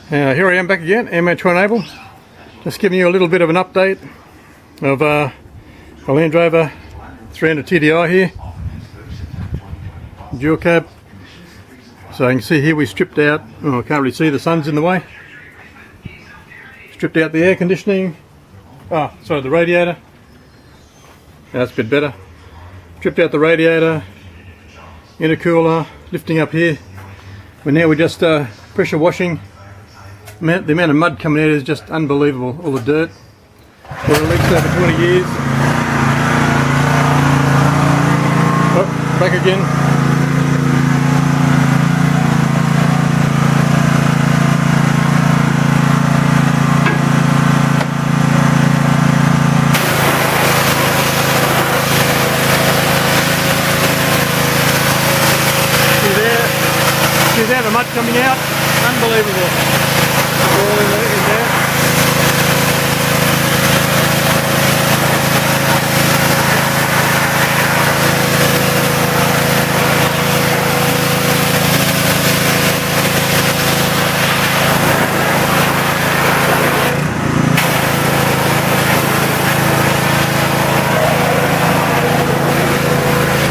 Here I am back again, Airman Tornado. Just giving you a little bit of an update of a Landrover 300 TDI here, dual cab. So you can see here we stripped out, oh, I can't really see, the sun's in the way. Stripped out the air conditioning, the radiator. That's a bit better. Stripped out the radiator, intercooler, lifting up here. But now we're just pressure washing. The amount of mud coming out is just unbelievable, all the dirt. We're leaks over 20 years. Oh, back again. See there, the mud coming out, unbelievable. All in there.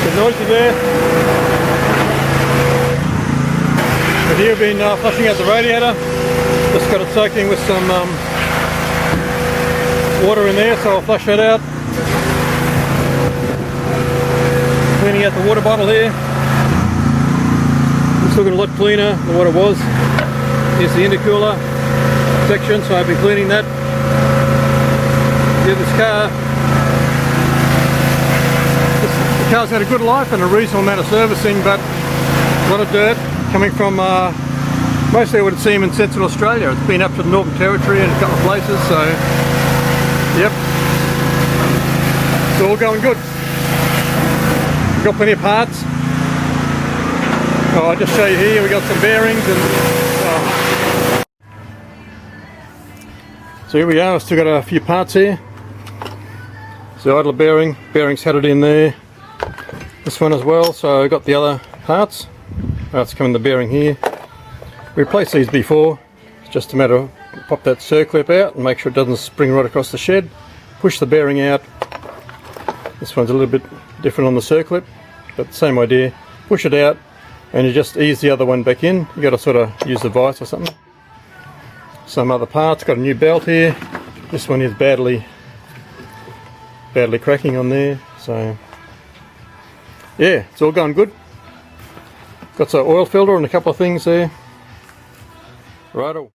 Good noisy there. But here I've been flushing out the radiator. Just got it soaking with some water in there, so I'll flush that out. Cleaning out the water bottle here. It's looking a lot cleaner than what it was. Here's the intercooler section, so I've been cleaning that. Here's this car. The car's had a good life and a reasonable amount of servicing, but a lot of dirt coming from mostly I would seem in Central Australia. It's been up to the Northern Territory and a couple of places, so yep, it's all going good. We've got plenty of parts. I'll just show you here, we've got some bearings and so here we are. I've still got a few parts here. So idler bearings had it in there. This one as well, so I got the other parts. It's coming the bearing here. We replaced these before. It's just a matter of pop that circlip out and make sure it doesn't spring right across the shed. Push the bearing out. This one's a little bit different on the circlip, but same idea. Push it out and you just ease the other one back in. You got to sort of use the vise or something. Some other parts. Got a new belt here. This one is badly cracking on there. So yeah, it's all going good. Got some oil filter and a couple of things there. Righto.